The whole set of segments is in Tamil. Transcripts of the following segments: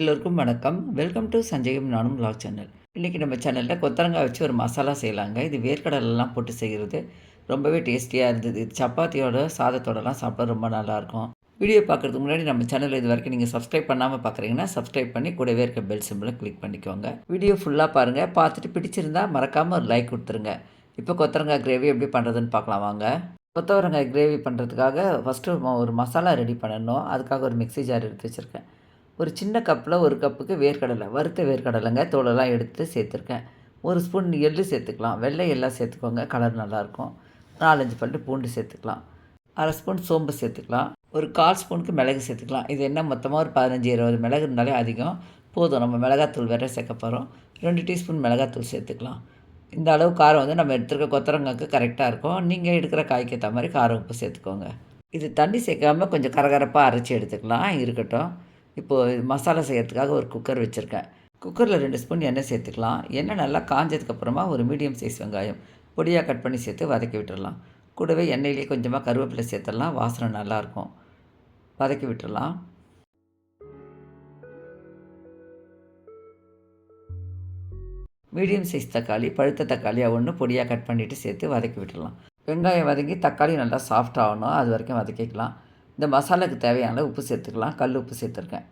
எல்லோருக்கும் வணக்கம். வெல்கம் டு சஞ்சயும் நானும் விலாக் சேனல். இன்றைக்கி நம்ம சேனலில் கொத்தரங்காய் வச்சு ஒரு மசாலா செய்யலாங்க. இது வேர்க்கடலைலாம் போட்டு செய்கிறது ரொம்பவே டேஸ்டியாக இருந்தது. இது சப்பாத்தியோட சாதத்தோடலாம் சாப்பிட்டா ரொம்ப நல்லாயிருக்கும். வீடியோ பார்க்குறதுக்கு முன்னாடி நம்ம சேனலில் இது வரைக்கும் நீங்கள் சப்ஸ்கிரைப் பண்ணாமல் பார்க்குறீங்கன்னா சப்ஸ்கிரைப் பண்ணி கூடவே இருக்க பெல் சிம்பிளை கிளிக் பண்ணிக்கோங்க. வீடியோ ஃபுல்லாக பாருங்கள். பார்த்துட்டு பிடிச்சிருந்தா மறக்காமல் ஒரு லைக் கொடுத்துருங்க. இப்போ கொத்தரங்காய் கிரேவி எப்படி பண்ணுறதுன்னு பார்க்கலாம் வாங்க. கொத்தவரங்காய் கிரேவி பண்ணுறதுக்காக ஃபஸ்ட்டு ஒரு மசாலா ரெடி பண்ணணும். அதுக்காக ஒரு மிக்ஸி ஜார் எடுத்து வச்சுருக்கேன். ஒரு சின்ன கப்பில் ஒரு கப்புக்கு வேர்க்கடலை, வறுத்த வேர்க்கடலைங்க, தோலெல்லாம் எடுத்து சேர்த்துருக்கேன். ஒரு ஸ்பூன் எள்ளு சேர்த்துக்கலாம். வெள்ளை எல்லாம் சேர்த்துக்கோங்க, கலர் நல்லாயிருக்கும். 4-5 பல்லு பூண்டு சேர்த்துக்கலாம். அரை ஸ்பூன் சோம்பு சேர்த்துக்கலாம். ஒரு 1/4 ஸ்பூனுக்கு மிளகு சேர்த்துக்கலாம். இது என்ன மொத்தமாக ஒரு 15-20 மிளகு இருந்தாலே அதிகம் போதும். நம்ம மிளகாத்தூள் வேறு சேர்க்க போகிறோம். 2 டீஸ்பூன் மிளகாத்தூள் சேர்த்துக்கலாம். இந்த அளவு காரம் வந்து நம்ம எடுத்துருக்க கொத்தரங்காய்க்கு கரெக்டாக இருக்கும். நீங்கள் எடுக்கிற காய்க்கு ஏற்ற மாதிரி காரம் உப்பு சேர்த்துக்கோங்க. இது தண்ணி சேர்க்காமல் கொஞ்சம் கரகரப்பாக அரைச்சி எடுத்துக்கலாம். இருக்கட்டும். இப்போது மசாலா செய்கிறதுக்காக ஒரு குக்கர் வச்சுருக்கேன். குக்கரில் 2 ஸ்பூன் எண்ணெய் சேர்த்துக்கலாம். எண்ணெய் நல்லா காஞ்சதுக்கப்புறமா ஒரு மீடியம் சைஸ் வெங்காயம் பொடியாக கட் பண்ணி சேர்த்து வதக்கி விட்டுடலாம். கூடவே எண்ணெயிலே கொஞ்சமாக கருவேப்பிலை சேர்த்துடலாம். வாசனை நல்லாயிருக்கும். வதக்கி விட்டுடலாம். மீடியம் சைஸ் தக்காளி, பழுத்த தக்காளியாக ஒன்று பொடியாக கட் பண்ணிவிட்டு சேர்த்து வதக்கி விட்டுடலாம். வெங்காயம் வதங்கி தக்காளி நல்லா சாஃப்ட் ஆகணும். அது வரைக்கும் வதக்கிக்கலாம். இந்த மசாலாவுக்கு தேவையான உப்பு சேர்த்துக்கலாம். கல் உப்பு சேர்த்துருக்கேன்.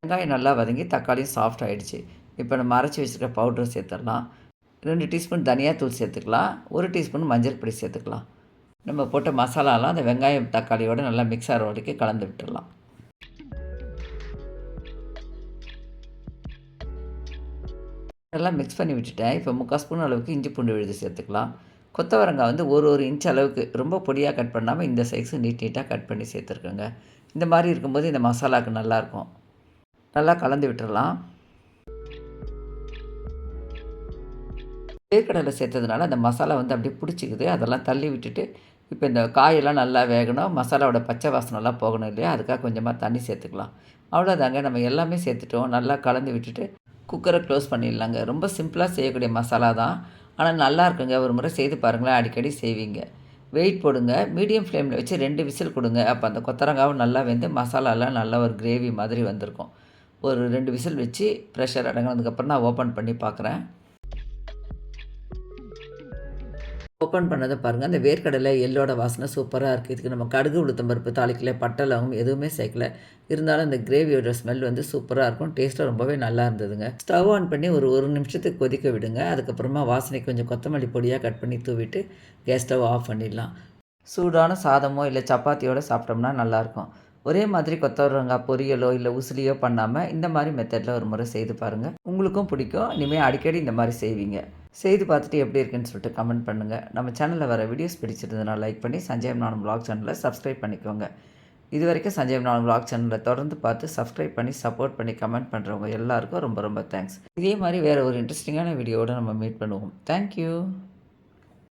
வெங்காயம் நல்லா வதங்கி தக்காளியும் சாஃப்ட் ஆகிடுச்சு. இப்போ நம்ம அரைச்சி வச்சுருக்க பவுட்ரு சேர்த்துடலாம். 2 டீஸ்பூன் தனியாத்தூள் சேர்த்துக்கலாம். 1 டீஸ்பூன் மஞ்சள் பொடி சேர்த்துக்கலாம். நம்ம போட்ட மசாலாலாம் அந்த வெங்காயம் தக்காளியோடு நல்லா மிக்ஸ் ஆகிற வரைக்கும் கலந்து விட்டுடலாம். எல்லாம் மிக்ஸ் பண்ணி விட்டுட்டேன். இப்போ 3/4 ஸ்பூன் அளவுக்கு இஞ்சி பூண்டு விழுது சேர்த்துக்கலாம். கொத்தவரங்காய் வந்து ஒரு இன்ச் அளவுக்கு ரொம்ப பொடியாக கட் பண்ணாமல் இந்த சைஸு நீட்டாக கட் பண்ணி சேர்த்துருக்கேங்க. இந்த மாதிரி இருக்கும்போது இந்த மசாலாவுக்கு நல்லாயிருக்கும். நல்லா கலந்து விட்டுடலாம். வேர்க்கடலை சேர்த்ததுனால அந்த மசாலா வந்து அப்படியே பிடிச்சிக்குது. அதெல்லாம் தள்ளி விட்டுட்டு இப்போ இந்த காயெல்லாம் நல்லா வேகணும். மசாலாவோட பச்சை வாசனைலாம் போகணும் இல்லையா, அதுக்காக கொஞ்சமாக தண்ணி சேர்த்துக்கலாம். அவ்வளோதாங்க, நம்ம எல்லாமே சேர்த்துட்டோம். நல்லா கலந்து விட்டுட்டு குக்கரை க்ளோஸ் பண்ணிடலாங்க. ரொம்ப சிம்பிளாக செய்யக்கூடிய மசாலா தான், ஆனால் நல்லா இருக்குங்க. ஒரு முறை செய்து பாருங்களேன், அடிக்கடி செய்வீங்க. வெயிட் போடுங்க. மீடியம் ஃப்ளேமில் வச்சு 2 விசில் கொடுங்க. அப்போ அந்த கொத்தரங்காவும் நல்லா வெந்து மசாலாலாம் நல்லா ஒரு கிரேவி மாதிரி வந்திருக்கும். ஒரு 2 விசில் வச்சு ப்ரெஷர் அடங்கினதுக்கப்புறம் நான் ஓப்பன் பண்ணி பார்க்குறேன். ஓப்பன் பண்ணதை பாருங்கள். அந்த வேர்க்கடலை எள்ளோட வாசனை சூப்பராக இருக்குது. இதுக்கு நம்ம கடுகு உளுத்தம் பருப்பு தாளிக்கல, பட்டை லவங்கம் எதுவுமே சேர்க்கல. இருந்தாலும் இந்த கிரேவியோட ஸ்மெல் வந்து சூப்பராக இருக்கும். டேஸ்ட்டாக ரொம்பவே நல்லா இருந்ததுங்க. ஸ்டவ் ஆன் பண்ணி ஒரு 1 நிமிஷத்துக்கு கொதிக்க விடுங்க. அதுக்கப்புறமா வாசனைக்கு கொஞ்சம் கொத்தமல்லி பொடியாக கட் பண்ணி தூவிட்டு கேஸ் ஸ்டவ் ஆஃப் பண்ணிடலாம். சூடான சாதமோ இல்லை சப்பாத்தியோடு சாப்பிட்டோம்னா நல்லாயிருக்கும். ஒரே மாதிரி கொத்தவரங்காய் பொரியலோ இல்லை உசிலியோ பண்ணாமல் இந்த மாதிரி மெத்தடில் ஒரு முறை செய்து பாருங்கள். உங்களுக்கும் பிடிக்கும். இனிமேல் அடிக்கடி இந்த மாதிரி செய்வீங்க. செய்து பார்த்துட்டு எப்படி இருக்குன்னு சொல்லிட்டு கமெண்ட் பண்ணுங்கள். நம்ம சேனலில் வர வீடியோஸ் பிடிச்சிருந்ததுனா லைக் பண்ணி சஞ்சயம் நானும் விலாக் சேனலை சப்ஸ்கிரைப் பண்ணிக்கோங்க. இது வரைக்கும் சஞ்சயம் நானும் விலாக் சேனலை தொடர்ந்து பார்த்து சப்ஸ்கிரைப் பண்ணி சப்போர்ட் பண்ணி கமெண்ட் பண்ணுறவங்க எல்லாருக்கும் ரொம்ப ரொம்ப தேங்க்ஸ். இதே மாதிரி வேறு ஒரு இன்ட்ரெஸ்டிங்கான வீடியோவோடு நம்ம மீட் பண்ணுவோம். தேங்க்யூ.